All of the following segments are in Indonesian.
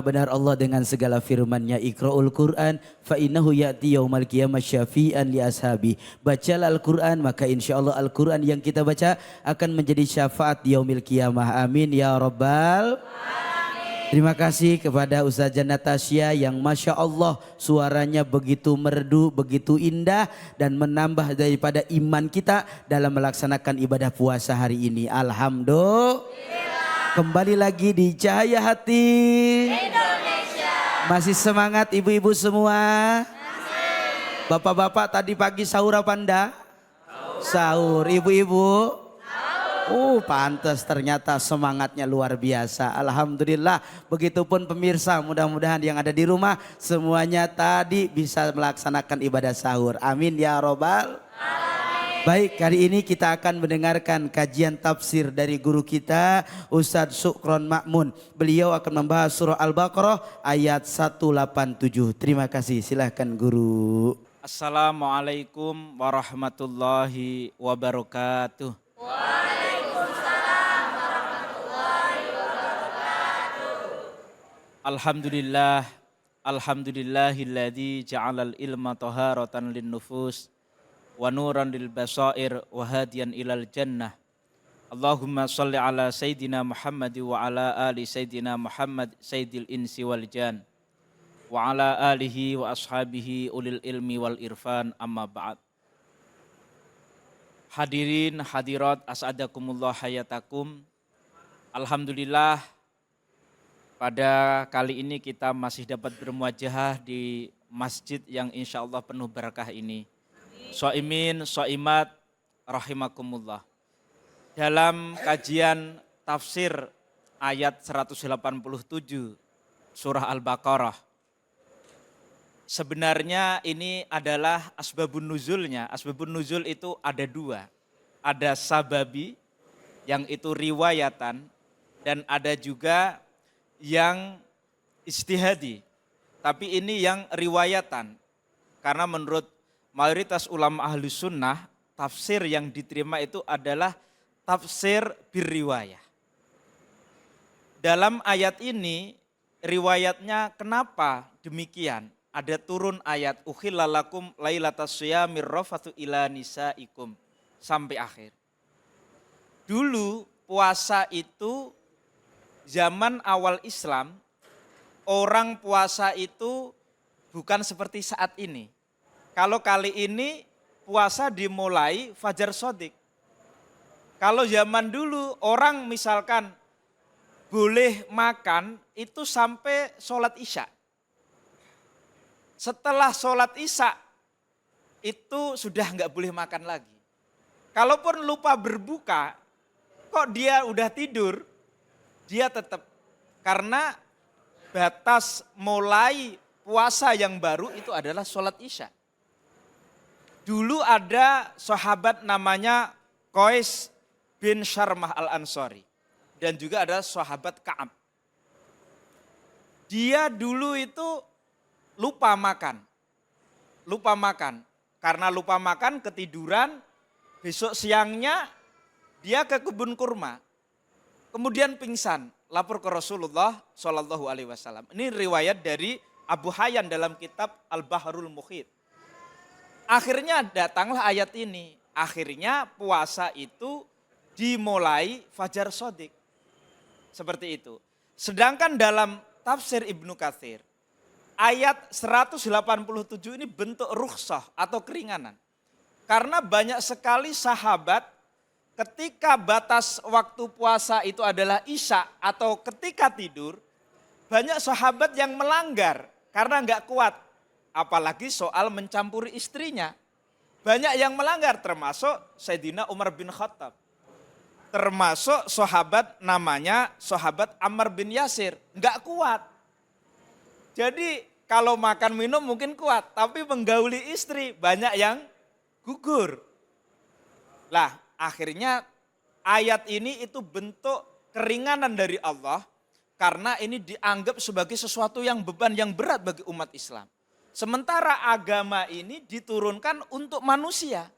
Maha benar Allah dengan segala firman-Nya, Iqra'ul Qur'an fa innahu ya'ti yaumal qiyamah syafi'an li ashabi. Bacalah Al-Qur'an, maka insyaallah Al-Qur'an yang kita baca akan menjadi syafaat di yaumil qiyamah. Amin ya rabbal. Terima kasih kepada Ustazah Natasha yang Masya Allah suaranya begitu merdu, begitu indah dan menambah daripada iman kita dalam melaksanakan ibadah puasa hari ini. Alhamdulillah. Kembali lagi di Cahaya Hati Indonesia. Masih semangat ibu-ibu semua? Masih. Bapak-bapak tadi pagi sahur apa anda? Sahur. Ibu-ibu? Pantas ternyata semangatnya luar biasa. Alhamdulillah. Begitupun pemirsa, mudah-mudahan yang ada di rumah semuanya tadi bisa melaksanakan ibadah sahur. Amin ya robbal. Baik, kali ini kita akan mendengarkan kajian tafsir dari guru kita Ustadz Sukron Ma'mun. Beliau akan membahas surah Al-Baqarah ayat 187. Terima kasih, silahkan guru. Assalamualaikum warahmatullahi wabarakatuh. Alhamdulillah, alhamdulillahilladzi ja'alal ilma taharatan linnufus wa nuran lil basair wa hadiyan ilal jannah. Allahumma shalli ala sayyidina Muhammad wa ala ali sayyidina Muhammad sayyidil insi wal jan wa ala alihi wa ashabihi ulil ilmi wal irfan, amma ba'd. Hadirin hadirat as'adakumullah hayatakum. Alhamdulillah, pada kali ini kita masih dapat bermuajahah di masjid yang insya Allah penuh barakah ini. So'imin, so'imat, rahimakumullah. Dalam kajian tafsir ayat 187 surah Al-Baqarah. Sebenarnya ini adalah asbabun nuzulnya. Asbabun nuzul itu ada dua. Ada sababi yang itu riwayatan dan ada juga yang ijtihadi, tapi ini yang riwayatan. Karena menurut mayoritas ulama ahli sunnah, tafsir yang diterima itu adalah tafsir birriwayah. Dalam ayat ini, riwayatnya kenapa demikian? Ada turun ayat, ukhillalakum lailatas syiyamir rafathu ila nisaikum, sampai akhir. Dulu puasa itu zaman awal Islam, orang puasa itu bukan seperti saat ini. Kalau kali ini puasa dimulai Fajar Shodiq. Kalau zaman dulu orang misalkan boleh makan itu sampai sholat isya. Setelah sholat isya itu sudah nggak boleh makan lagi. Kalaupun lupa berbuka, kok dia udah tidur, dia tetap, karena batas mulai puasa yang baru itu adalah sholat isya. Dulu ada sahabat namanya Qais bin Syarmah al-Ansari. Dan juga ada sahabat Ka'ab. Dia dulu itu lupa makan. Lupa makan. Karena lupa makan, ketiduran, besok siangnya dia ke kebun kurma. Kemudian pingsan, lapor ke Rasulullah Shallallahu Alaihi Wasallam. Ini riwayat dari Abu Hayyan dalam kitab Al-Baharul Muhit. Akhirnya datanglah ayat ini. Akhirnya puasa itu dimulai Fajar Shodiq. Seperti itu. Sedangkan dalam tafsir Ibnu Katsir, ayat 187 ini bentuk rukhsah atau keringanan. Karena banyak sekali sahabat ketika batas waktu puasa itu adalah isya atau ketika tidur, banyak sahabat yang melanggar karena enggak kuat. Apalagi soal mencampuri istrinya. Banyak yang melanggar termasuk Sayyidina Umar bin Khattab. Termasuk sahabat namanya sahabat Ammar bin Yasir. Enggak kuat. Jadi kalau makan minum mungkin kuat, tapi menggauli istri banyak yang gugur. Lah, akhirnya ayat ini itu bentuk keringanan dari Allah karena ini dianggap sebagai sesuatu yang beban yang berat bagi umat Islam. Sementara agama ini diturunkan untuk manusia.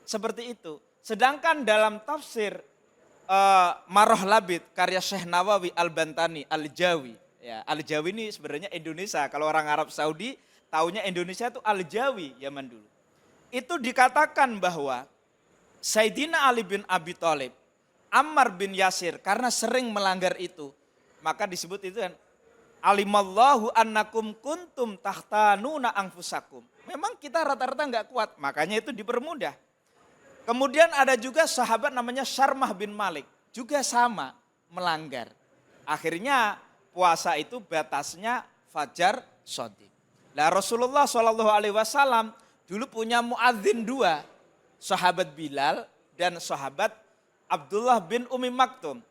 Seperti itu. Sedangkan dalam tafsir Maroh Labid karya Syekh Nawawi Al-Bantani Al-Jawi Ya, Al-Jawi ini sebenarnya Indonesia. Kalau orang Arab Saudi taunya Indonesia itu Al-Jawi zaman dulu. Itu dikatakan bahwa Sayyidina Ali bin Abi Thalib, Ammar bin Yasir karena sering melanggar itu, maka disebut itu kan alimallahu annakum kuntum tahtanuna anfusakum. Memang kita rata-rata nggak kuat, makanya itu dipermudah. Kemudian ada juga sahabat namanya Syarmah bin Malik, juga sama melanggar. Akhirnya puasa itu batasnya fajar shadiq. Nah Rasulullah SAW dulu punya muadzin dua, sahabat Bilal dan sahabat Abdullah bin Umi Maktum.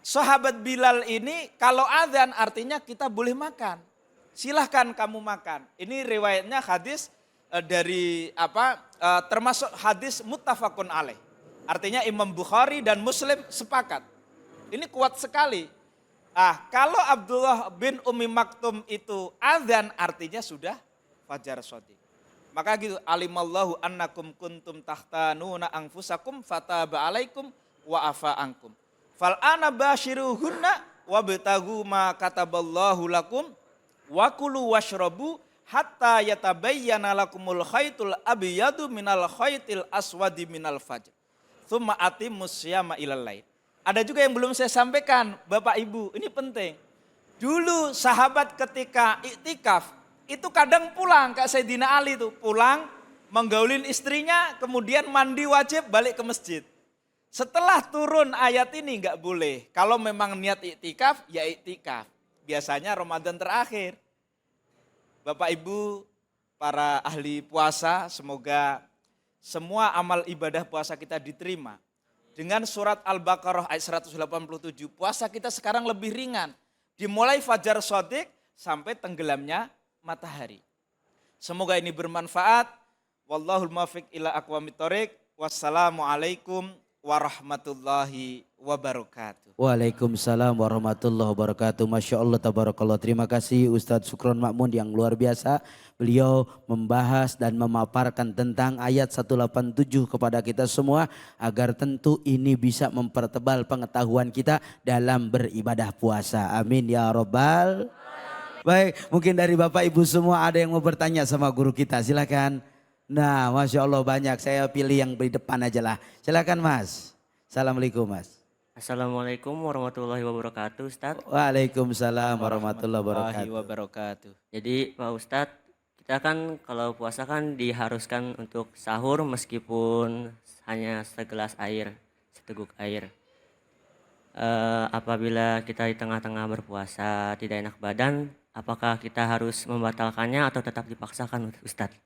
Sahabat Bilal ini kalau azan artinya kita boleh makan. Silahkan kamu makan. Ini riwayatnya hadis termasuk hadis muttafaqun alaih. Artinya Imam Bukhari dan Muslim sepakat. Ini kuat sekali. Kalau Abdullah bin Umi Maktum itu azan artinya sudah fajar shadiq. Maka gitu, alimallahu annakum kuntum tahtanuna anfusakum fataba alaikum wa afa ankum. Fal ana bashiruhunna wabtagu ma kataballahu lakum wa kulu washrabu hatta yatabayyana lakumul khaitul abyadu minal khaitil aswadi minal fajr. Tsumma atimmus syiyama ilal lail. Ada juga yang belum saya sampaikan, Bapak Ibu, ini penting. Dulu sahabat ketika iktikaf, itu kadang pulang, Kak Sayyidina Ali itu pulang, menggaulin istrinya, kemudian mandi wajib balik ke masjid. Setelah turun ayat ini enggak boleh. Kalau memang niat iktikaf, ya iktikaf. Biasanya Ramadan terakhir. Bapak Ibu, para ahli puasa, semoga semua amal ibadah puasa kita diterima. Dengan surat Al-Baqarah ayat 187, puasa kita sekarang lebih ringan. Dimulai fajar shadiq sampai tenggelamnya matahari. Semoga ini bermanfaat. Wallahul muwaffiq ila aqwamit thoriq. Wassalamualaikum warahmatullahi wabarakatuh. Waalaikumsalam warahmatullahi wabarakatuh. Masya Allah tabarakallah. Terima kasih Ustadz Sukron Makmun yang luar biasa. Beliau membahas dan memaparkan tentang ayat 187 kepada kita semua. Agar tentu ini bisa mempertebal pengetahuan kita dalam beribadah puasa. Amin ya robbal. Baik, mungkin dari Bapak Ibu semua ada yang mau bertanya sama guru kita. Silakan. Nah, Masya Allah banyak. Saya pilih yang di depan aja lah. Silakan Mas. Assalamualaikum Mas. Assalamualaikum warahmatullahi wabarakatuh Ustadz. Waalaikumsalam warahmatullahi wabarakatuh. Jadi Pak Ustadz, kita kan kalau puasa kan diharuskan untuk sahur meskipun hanya segelas air, seteguk air. Apabila kita di tengah-tengah berpuasa tidak enak badan, apakah kita harus membatalkannya atau tetap dipaksakan Ustadz?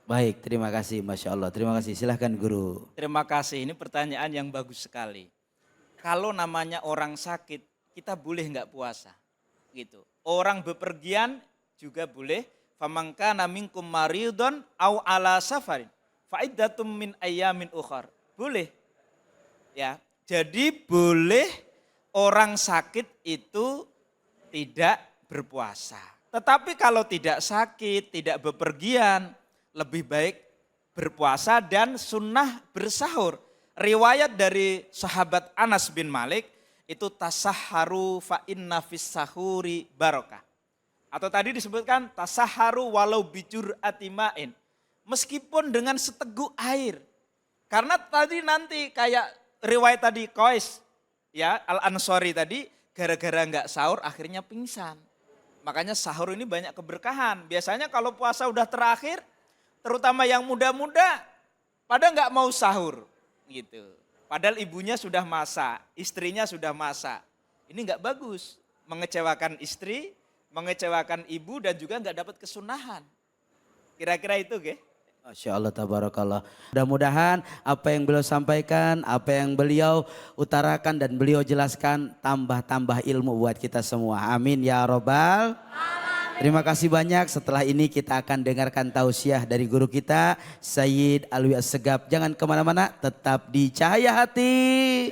Baik, terima kasih Masya Allah. Terima kasih, silahkan guru. Terima kasih, ini pertanyaan yang bagus sekali. Kalau namanya orang sakit, kita boleh nggak puasa? Gitu. Orang bepergian juga boleh. Famangkana minkum maridun au ala safarin fa'iddatum min ayyamin ukhar. Boleh. Ya. Jadi boleh orang sakit itu tidak berpuasa. Tetapi kalau tidak sakit, tidak bepergian, lebih baik berpuasa dan sunnah bersahur. Riwayat dari sahabat Anas bin Malik itu tasahharu fa inna fis sahuri barokah. Atau tadi disebutkan tasahharu walau bijur atimain. Meskipun dengan seteguk air. Karena tadi nanti kayak riwayat tadi Qais ya Al-Ansori tadi gara-gara enggak sahur akhirnya pingsan. Makanya sahur ini banyak keberkahan. Biasanya kalau puasa udah terakhir terutama yang muda-muda pada enggak mau sahur gitu. Padahal ibunya sudah masak, istrinya sudah masak. Ini enggak bagus, mengecewakan istri, mengecewakan ibu dan juga enggak dapat kesunahan. Kira-kira itu ke? Masya Allah tabarakallah. Mudah-mudahan apa yang beliau sampaikan, apa yang beliau utarakan dan beliau jelaskan tambah-tambah ilmu buat kita semua. Amin ya robbal. Terima kasih banyak. Setelah ini kita akan dengarkan tausiah dari guru kita Sayyid Alwi Assegaf. Jangan kemana-mana, tetap di Cahaya Hati.